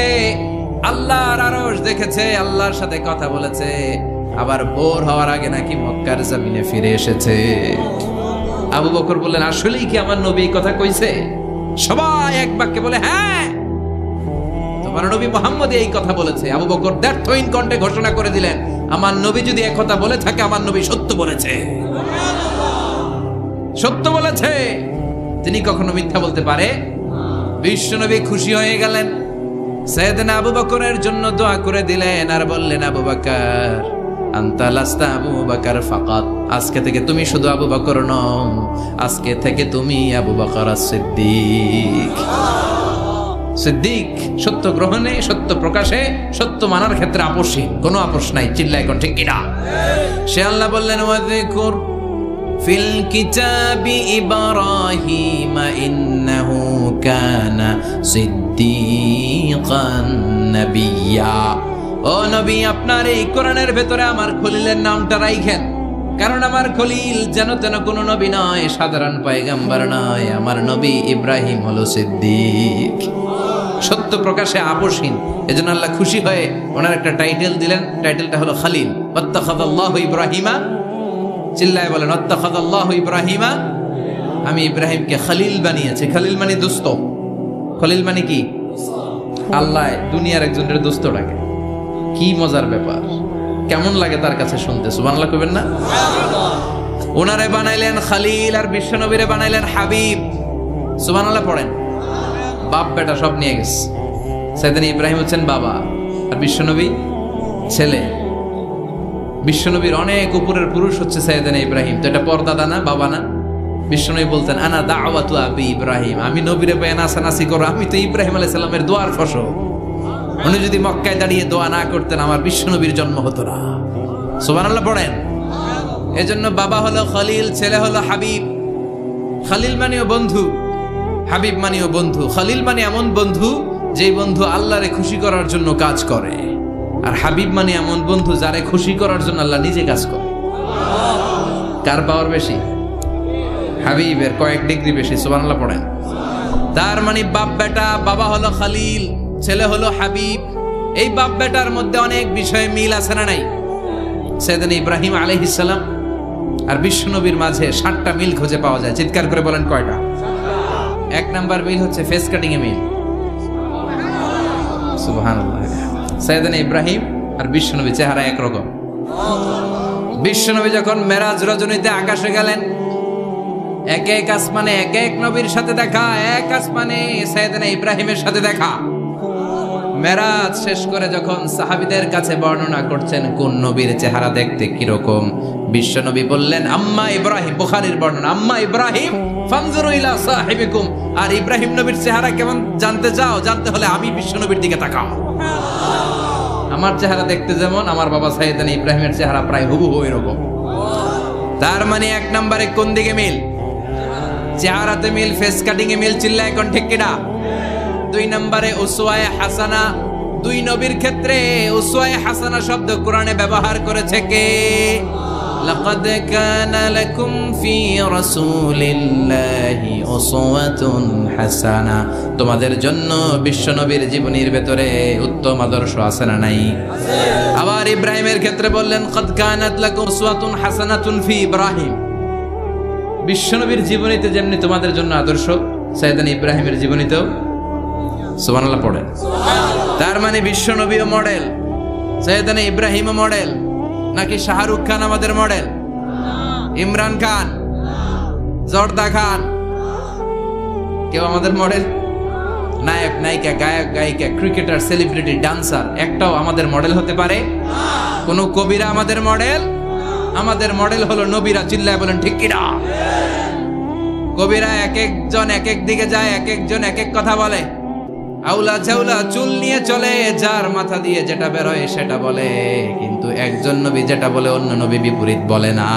আল্লাহর আরশ দেখেছে, আল্লাহর সাথে কথা বলেছে, আবার ভোর হওয়ার আগে নাকি মক্কার জমিনে ফিরে এসেছে। আবু বকর বললেন আসলেই কি আমার নবী এই কথা কইছে? সবাই এক বাক্যে বলে হ্যাঁ, তোমার নবী মুহাম্মদ এই কথা বলেছে। আবু বকর দ্ব্যর্থহীন কণ্ঠে ঘোষণা করে দিলেন, আমার নবী যদি এই কথা বলে থাকে, আমার নবী সত্য বলেছে, সত্য বলেছে, তিনি কখনো মিথ্যা বলতে পারে? বিশ্বনবী খুশি হয়ে গেলেন, সাইয়েদনা আবু বকরের জন্য দোয়া করে দিলেন, আর বললেন আবু বকর আনতা লাস্তা আবু বকর ফাকাত, আজকে থেকে তুমি শুধু আবু বকর নও, আজকে থেকে তুমি আবু বকর সিদ্দিক। সিদ্দিক সত্য গ্রহণে, সত্য প্রকাশে, সত্য মানার ক্ষেত্রে আপোষহীন, কোনো আপোষ নাই। চিল্লা এখন ঠিক কিনা? সে আল্লাহ বললেন ওয়াযকুর ফিল কিতাবি ইব্রাহিম ইন্নাহু কানা সিদ্দিকান নাবিয়্যা। ও নবী, আপনার এই কোরআনের ভেতরে আমার খলিলের নামটা রাখেন, কারণ আমার খলিল যেন তেন কোনো নবী নয়, সাধারণ পয়গম্বর নয়, আমার নবী ইব্রাহিম হলো সিদ্দিক, সত্য প্রকাশে আপোষহীন। এজন্য আল্লাহ খুশি হয়ে ওনার একটা টাইটেল দিলেন, টাইটেলটা হলো খলিল। ওয়াত্তাখাযাল্লাহু ইব্রাহিমা, চিল্লায় বলেন ওয়াত্তাখাযাল্লাহু ইব্রাহিমা, আমি ইব্রাহিমকে খলিল বানিয়েছি। খলিল মানে দোস্ত। খলিল মানে কি? আল্লাহ দুনিয়ার একজনের দোস্ত ডাকে। কি মজার ব্যাপার, কেমন লাগে তার কাছে শুনতে? সুবহানাল্লাহ কইবেন না? ওনারে বানাইলেন খলিল, আর বিশ্বনবীরে বানাইলেন হাবিব। সুবহানাল্লাহ পড়েন। বাপ বেটা সব নিয়ে গেছে। সাইয়েদনা ইব্রাহিম হচ্ছেন বাবা, আর বিশ্বনবী ছেলে। বিশ্বনবীর অনেক উপরের পুরুষ হচ্ছে সাইয়েদনা ইব্রাহিম। তো এটা পরদাদা না, বাবা না? বিশ্বনবী বলতেন আনা দাওয়াতু আবি ইব্রাহিম, আমি নবীরে পেয়ে নাচানাচি করো, আমি তো ইব্রাহিম আলাইহিস সালামের দোয়ার ফসল। উনি যদি মক্কায় দাঁড়িয়ে দোয়া না করতেন, আমার বিশ্বনবীর জন্ম হতো না। সুবহানাল্লাহ পড়েন। এজন্য বাবা হলো খলিল, ছেলে হলো হাবিব। খলিল মানেও বন্ধু, হাবিব মানেও বন্ধু। খলিল মানে এমন বন্ধু যে বন্ধু আল্লাহরে খুশি করার জন্য কাজ করে, আর হাবিব মানে এমন বন্ধু যারে খুশি করার জন্য আল্লাহ নিজে কাজ করে। কার পাওয়ার বেশি? হাবিবের কয়েক ডিগ্রি বেশি। সুবহানাল্লাহ পড়েন। তার মানে বাপ বেটা, বাবা হলো খলিল, ছেলে হলো হাবিব। এই বাপ বেটার মধ্যে অনেক বিষয়ে মিল আছে না নাই? সাইয়েদনা ইব্রাহিম আলাইহিস সালাম আর বিশ্বনবীর মাঝে 7টা মিল খুঁজে পাওয়া যায়। চিৎকার করে বলেন কয়টা? 1 নাম্বার মিল হচ্ছে ফেস কাটিং এ মিল। সুবহানাল্লাহ। সাইয়েদনা ইব্রাহিম আর বিশ্বনবী চেহারা একরকম। বিশ্বনবী যখন মেরাজ রজনীতে আকাশে গেলেন, এক এক আসমানে এক এক নবীর সাথে দেখা, এক আসমানে সাইয়েদনা ইব্রাহিমের সাথে দেখা। মেরাজ শেষ করে যখন সাহাবীদের কাছে বর্ণনা করছেন কোন নবীর চেহারা দেখতে কিরকম, বিশ্বনবী বললেন আম্মা ইব্রাহিম, বুখারীর বর্ণনা, আম্মা ইব্রাহিম ফানজুরু ইলা সাহিবিকুম। আর ইব্রাহিম নবীর চেহারা কেমন জানতে চাও? জানতে হলে আমি বিশ্বনবীর দিকে তাকাও। আমার চেহারা দেখতে যেমন, আমার বাবা সাইয়েদনা ইব্রাহিমের চেহারা প্রায় হুবহু এরকম। তার মানে 1 নম্বরে কোন দিকে মিল? চেহারাতে মিল, ফেস কাটিং এ মিল। চিল্লায় এখন ঠিক কিনা? 2 নম্বরে উসওয়ায়ে হাসানা। 2 নবীর ক্ষেত্রে উসওয়ায়ে হাসানা শব্দ কোরআনে ব্যবহার করেছে কে? লাকাদ কানা লাকুম ফি রাসূলিল্লাহি উসওয়াতুন হাসানা। তোমাদের জন্য বিশ্বনবীর জীবনীর ভেতরে উত্তম আদর্শ আছে না নাই? আবার ইব্রাহিমের ক্ষেত্রে বললেন কাদ কানাত লাকুম উসওয়াতুন হাসানাতুন ফি ইব্রাহিম। বিশ্বনবীর জীবনীতে যেমনি তোমাদের জন্য আদর্শ, সাইয়েদনা ইব্রাহিমের জীবনীতেও সুবহানাল্লাহ পড়েন। তার মানে বিশ্বনবীও মডেল, সাইয়েদনা ইব্রাহিমও মডেল। নাকি শাহরুখ খান আমাদের মডেল? ইমরান খান, জর্দা খান, কেউ আমাদের মডেল? নায়ক নায়িকা, গায়ক গায়িকা, ক্রিকেটার, সেলিব্রিটি, ডান্সার একটাও আমাদের মডেল হতে পারে? কোন কবিরা আমাদের মডেল? আমাদের মডেল হলো নবীরা। চিল্লায় বলেন ঠিক কিনা? কবিরা এক একজন এক এক দিকে যায়, এক একজন এক এক কথা বলে। আউলা চাউলা চুল নিয়ে চলে, যার মাথা দিয়ে যেটা বেরোয় সেটা বলে, কিন্তু একজন নবী যেটা বলে অন্য নবী বিপরীত বলে না।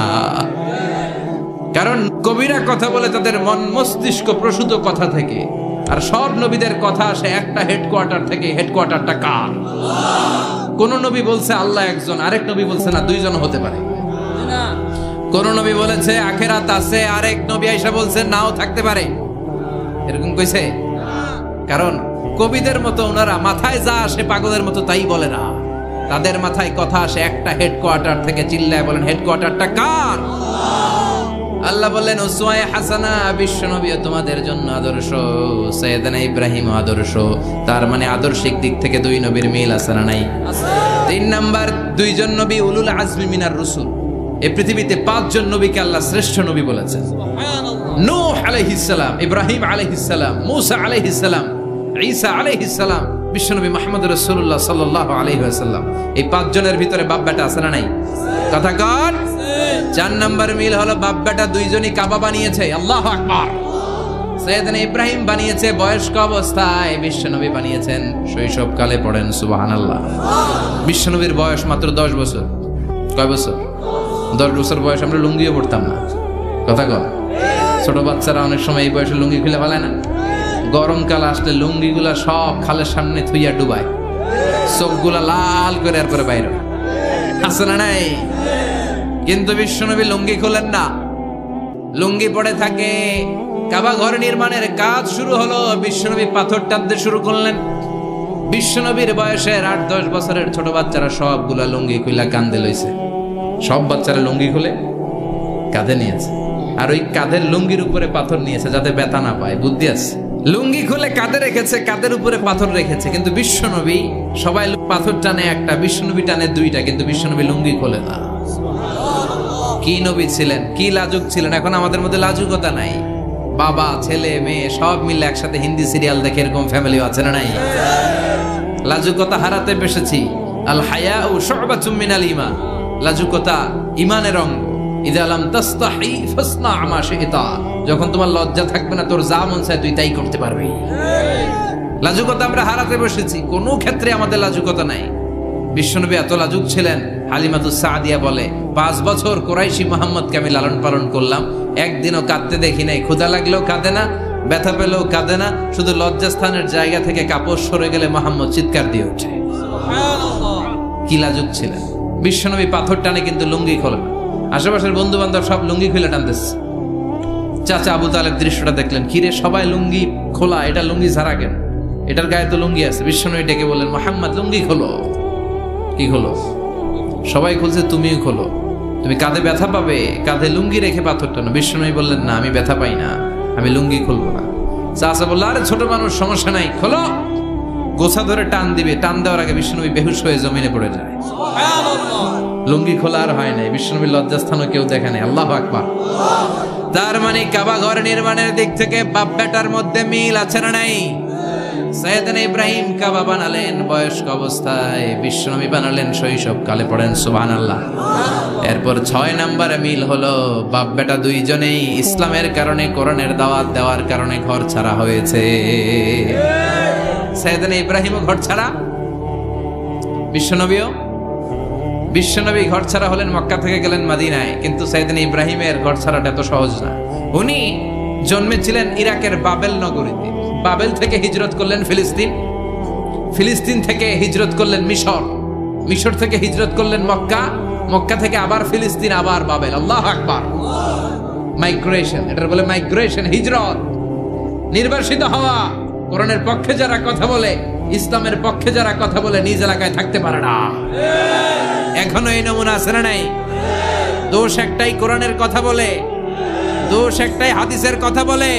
কারণ কবিরা কথা বলে তাদের মন মস্তিষ্ক প্রসূত কথা থেকে, আর সব নবীদের কথা আসে একটা হেডকোয়ার্টার থেকে। হেডকোয়ার্টারটা কার? কোন নবী বলছে আল্লাহ একজন, আরেক নবী বলছে না 2 জন হতে পারে। কোন নবী বলেছে আখিরাত আছে, আরেক নবী আয়েশা বলছে নাও থাকতে পারে। এরকম কইছে? কারণ কবিদের মতো ওনারা মাথায় যা আসে পাগলের মতো তাই বলে না। তাদের মাথায় কথা আসে একটা হেডকোয়ার্টার থেকে। চিল্লায় বলেন হেডকোয়ার্টারটা কার? আল্লাহ বললেন উসওয়ায়ে হাসানা, বিশ্বনবী তোমাদের জন্য আদর্শ, সাইয়েদনা ইব্রাহিম আদর্শ। তার মানে আদর্শিক দিক থেকে 2 নবীর মিল আছে না নাই? 3 নাম্বার, 2 জন নবী উলুল আজমি মিনার রাসূল। এই পৃথিবীতে 5 জন নবীকে আল্লাহ শ্রেষ্ঠ নবী বলেছেন। নূহ আলাইহিস সালাম, ইব্রাহিম আলাইহিস সালাম, মূসা আলাইহিস সালাম, ঈসা আলাইহিস সালাম, বিশ্বনবী মুহাম্মদ রাসূলুল্লাহ সাল্লাল্লাহু আলাইহি ওয়াসাল্লাম। এই 5 জনের ভিতরে বাপ বেটা আছে না নাই? কথা কন। 4 নাম্বার মিল হলো বাপ বেটা 2 জনই কাবা বানিয়েছে। আল্লাহু আকবার। সাইয়েদনা ইব্রাহিম বানিয়েছে বয়স্ক অবস্থায়, বিশ্বনবী বানিয়েছেন শৈশবকালে। পড়েন সুবহানাল্লাহ। বিশ্বনবীর বয়স মাত্র 10 বছর। কয় বছর? 10 বছর বয়স আমরা লুঙ্গিও পড়তাম না। কথা কন। ছোট বাচ্চারা অনেক সময় এই বয়সে লুঙ্গি খুলে ফেলায় না? গরমকাল আসলে লুঙ্গিগুলা সব খালের সামনে থুইয়া ডুবায়, চোখগুলা লাল করে আর করে বাইরে আছে না নাই? কিন্তু বিশ্বনবী লুঙ্গি খোলেন না, লুঙ্গি পড়ে থাকে। কাবা ঘর নির্মাণের কাজ শুরু হলো, বিশ্বনবী পাথর টানতে শুরু করলেন। বিশ্বনবীর বয়সের 8-10 বছরের ছোট বাচ্চারা সবগুলা লুঙ্গি খুলে কাঁধে লইছে। সব বাচ্চারা লুঙ্গি খুলে কাঁধে নিয়েছে, আর ওই কাঁধের লুঙ্গির উপরে পাথর নিয়েছে যাতে ব্যথা না পায়। বুদ্ধি আছে। লুঙ্গি খুলে কাঁধে রেখেছে, কাঁধের উপরে পাথর রেখেছে। কিন্তু বিশ্বনবী, সবাই পাথর টানে একটা, বিশ্বনবী টানে 2টা, কিন্তু বিশ্বনবী লুঙ্গি খোলে না। কি নবী ছিলেন, কি লাজুক ছিলেন। এখন আমাদের মধ্যে লাজুকতা নাই। বাবা ছেলে মেয়ে সব মিলে একসাথে হিন্দি সিরিয়াল দেখে এরকম ফ্যামিলিও আছে না নাই? লাজুকতা হারাতে বসেছি। আল হায়াউ শু'বাতুম মিনাল ঈমান। লাজুকতা ঈমানের অঙ্গ। ইযা লাম তাস্তাহি ফাসনা মা শি'তা। যখন তোমার লজ্জা থাকবে না, তোর যা মন চায় তুই তাই করতে পারবি। লাজুকতা আমরা হারাতে বসেছি, কোনো ক্ষেত্রে আমাদের লাজুকতা নাই। বিশ্বনবী এত লাজুক ছিলেন, হালিমাতুস সাদিয়া বলে 5 বছর কুরাইশি মুহাম্মদকে আমি লালন পালন করলাম, একদিনও কাঁদতে দেখি নাই। ক্ষুধা লাগলেও কাঁদে না, ব্যথা পেলেও কাঁদে না। শুধু লজ্জাস্থানের জায়গা থেকে কাপড় সরে গেলে মুহাম্মদ চিৎকার দিয়ে ওঠে। কি লাজুক ছিলেন। বিশ্বনবী পাথর টানে কিন্তু লুঙ্গি খোলে না। আশেপাশের বন্ধু বান্ধব সব লুঙ্গি খুলে টানতেছে। চাচা আবু তালেব দৃশ্যটা দেখলেন, কিরে সবাই লুঙ্গি খোলা, এটা লুঙ্গি ছাড়া কেন? এটার গায়ে তো লুঙ্গি আছে। বিশ্বনবী ডেকে বললেন, মুহাম্মদ লুঙ্গি খোলো। কি খোলো? সবাই খুলছে, তুমিও খোলো। তুমি কাঁধে ব্যথা পাবে, কাঁধে লুঙ্গি রেখে পাথরটা না। বিশ্বনবী বললেন, না আমি ব্যথা পাই না, আমি লুঙ্গি খুলবো না। চাচা বললো, আরে ছোট মানুষ, সমস্যা নাই, খোলো। গোছা ধরে টান দিবে, টান দেওয়ার আগে বিশ্বনবী বেহুশ হয়ে জমিনে পড়ে যায়। লুঙ্গি খোলা আর হয় নাই। বিশ্বনবীর লজ্জাস্থানও কেউ দেখে নাই। আল্লাহু আকবার। তার মানে কাবা ঘর নির্মাণের দিক থেকে বাপ বেটার মধ্যে মিল আছে না নাই? সাইয়েদনা ইব্রাহিম কাবা বানালেন বয়স্ক অবস্থায়, বিশ্বনবী বানালেন শৈশবকালে। পড়েন সুবহানাল্লাহ। এরপর 6 নম্বরে মিল হলো, বাপ বেটা দুইজনেই ইসলামের কারণে, কোরআনের দাওয়াত দেওয়ার কারণে ঘর ছাড়া হয়েছে। সাইয়েদনা ইব্রাহিমও ঘর ছাড়া, বিশ্বনবী ঘর ছাড়া হলেন, মক্কা থেকে গেলেন মদিনায়। কিন্তু সাইয়েদনা ইব্রাহিমের ঘর ছাড়াটা এত সহজ না। উনি জন্মেছিলেন ইরাকের বাবেল নগরীতে। বাবেল থেকে হিজরত করলেন ফিলিস্তিন, ফিলিস্তিন থেকে হিজরত করলেন মিশর, মিশর থেকে হিজরত করলেন মক্কা, মক্কা থেকে আবার ফিলিস্তিন, আবার বাবেল। আল্লাহু আকবার। মাইগ্রেশন, এটার বলে মাইগ্রেশন, হিজরত, নির্বাসিত হওয়া। কোরআনের পক্ষে যারা কথা বলে, ইসলামের পক্ষে যারা কথা বলে, নিজ এলাকায় থাকতে পারে না। এখনো এই নমুনা আছে না নাই? দোষ একটাই, কোরআনের কথা বলে। দোষ একটাই, হাদিসের কথা বলে।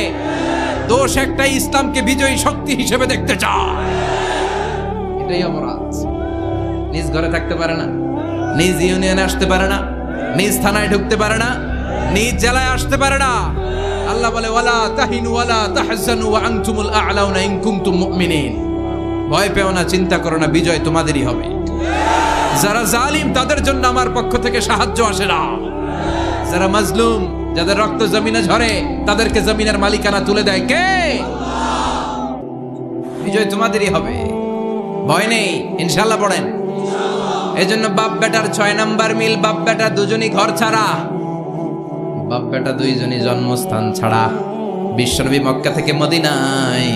দোষ একটাই, ইসলামকে বিজয়ী শক্তি হিসেবে দেখতে চায়। এটাই অপরাধ। নিজ ঘরে থাকতে পারে না, নিজ ইউনিয়নে আসতে পারে না, নিজ থানায় ঢুকতে পারে না, নিজ জেলায় আসতে পারে না। আল্লাহ বলে, ওয়ালা তাহিনু ওয়ালা তাহজানু ওয়া আনতুমুল আ'লাউনা ইন কুনতুম মুমিনিন। ভয় পেও না, চিন্তা করো না, বিজয় তোমাদেরই হবে। যারা জালিম তাদের জন্য আমার পক্ষ থেকে সাহায্য আসে না। যারা মাজলুম, যাদের রক্ত জমিনে ঝরে, তাদেরকে জমিনের মালিকানা তুলে দেয় কে? বিজয় তোমাদেরই হবে, ভয় নেই, ইনশাআল্লাহ। পড়েন। এই জন্য বাপ বেটার 6 নাম্বার মিল, বাপ বেটা দুজনই ঘর ছাড়া, বাপ বেটা দুইজনই জন্মস্থান ছাড়া। বিশ্বনবী মক্কা থেকে মদিনায়,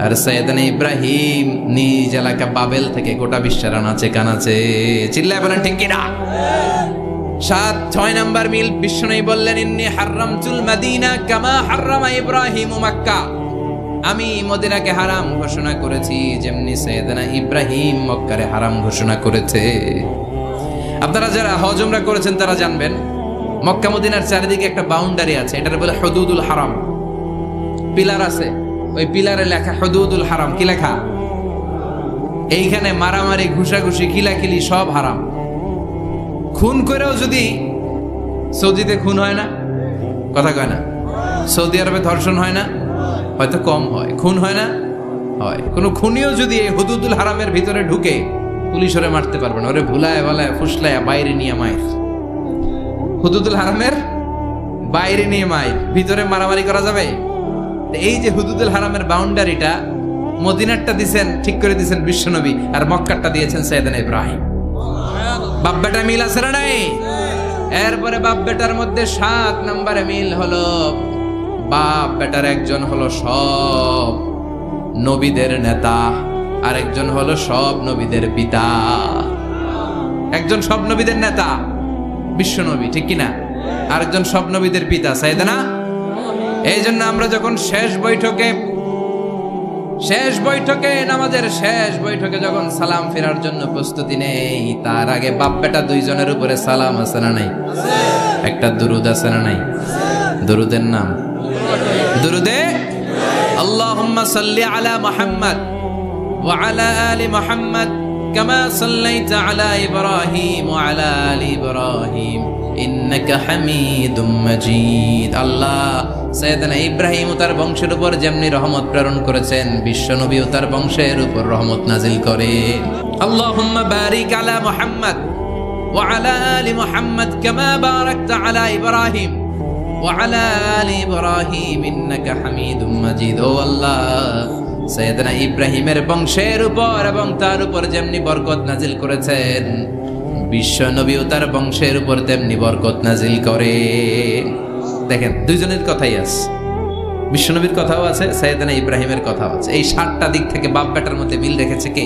আর সাইয়েদনা ইব্রাহিম নিজ এলাকা বাবেল থেকে গোটা বিশ্বের আনাচে কানাচে। চিল্লায় বলেন ঠিক কিনা? 6 নাম্বার মিল, বিশ্বনবী বললেন, ইন্নী হারামতুল মদিনা কামা হারামা ইব্রাহিম মক্কা। আমি মদিনাকে হারাম ঘোষণা করেছি যেমনি সাইয়েদনা ইব্রাহিম মক্কারে হারাম ঘোষণা করেছে। আপনারা যারা হজ উমরা করেছেন তারা জানবেন, মক্কা মদিনার চারিদিকে একটা বাউন্ডারি আছে, এটার বলে হুদুদুল হারাম। পিলার আছে, ওই পিলারে লেখা হুদুদুল হারাম। কি লেখা? এইখানে মারামারি, ঘুষাঘুষি, কিলাকিলি সব হারাম। খুন করেও যদি, সৌদিতে খুন হয় না, কথা কয় না? সৌদি আরবে ধর্ষণ হয় না? হয়তো কম হয়। খুন হয় না? হয়। কোনো খুনিও যদি এই হুদুদুল হারামের ভিতরে ঢুকে, পুলিশ ওরে মারতে পারবে না। ওরে ভুলায় ভালায় ফুসলায় বাইরে নিয়ে মায়ের। হুদুদুল হারামের বাইরে নিয়ে মায়ের, ভিতরে মারামারি করা যাবে? এই যে হুদুদুল হারামের বাউন্ডারিটা, মদিনারটা দিয়েছেন, ঠিক করে দিয়েছেন বিশ্বনবী, আর মক্কারটা দিয়েছেন সাইয়েদনা ইব্রাহিম। বাপ বেটা মিল আছে না নাই? এরপরে বাপ বেটার মধ্যে 7 নম্বরে মিল হলো, বাপ বেটার একজন হলো সব নবীদের নেতা, আর একজন হলো সব নবীদের পিতা। একজন সব নবীদের নেতা বিশ্বনবী, ঠিক কিনা? আরেকজন সব নবীদের পিতা সাইয়েদনা। এই জন্য আমরা যখন শেষ বৈঠকে নামাজের শেষ বৈঠকে যখন সালাম ফেরার জন্য প্রস্তুতি নেই, তার আগে বাপ বেটা দুইজনের উপরে সালাম আছে না নাই? একটা দুরুদ আছে না নাই? দুরুদের নাম দুরুদে আল্লাহুম্মা সাল্লি আলা মুহাম্মদ ওয়া আলা আলি মুহাম্মদ কামা সাল্লাইতা আলা ইব্রাহিম ওয়া আলা আলি ইব্রাহিম ইন্নাকা হামিদুম মাজিদ। আল্লাহ সাইয়েদনা ইব্রাহিম ও তার বংশের উপর যেমনি রহমত প্রেরণ করেছেন, বিশ্বনবী ও তার বংশের উপর রহমত নাজিল করেন। আল্লাহুম্মা বারিক আলা মুহাম্মদ ওয়া আলা আলি মুহাম্মদ কামা বারাকতা আলা ইব্রাহিম ওয়া আলা আলি ইব্রাহিম ইন্নাকা হামিদুম মাজিদ। ও আল্লাহ, সাইয়েদনা ইব্রাহিমের বংশের উপর এবং তার উপর যেমনি বরকত নাজিল করেছেন, বিশ্বনবী ও তার বংশের উপর তেমনি বরকত নাজিল করে। দেখেন, দুইজনের কথাই আছে, বিশ্বনবীর কথাও আছে, সাইয়েদনা ইব্রাহিমের কথাও আছে। এই 7টা দিক থেকে বাপ বেটার মধ্যে মিল রেখেছে কে?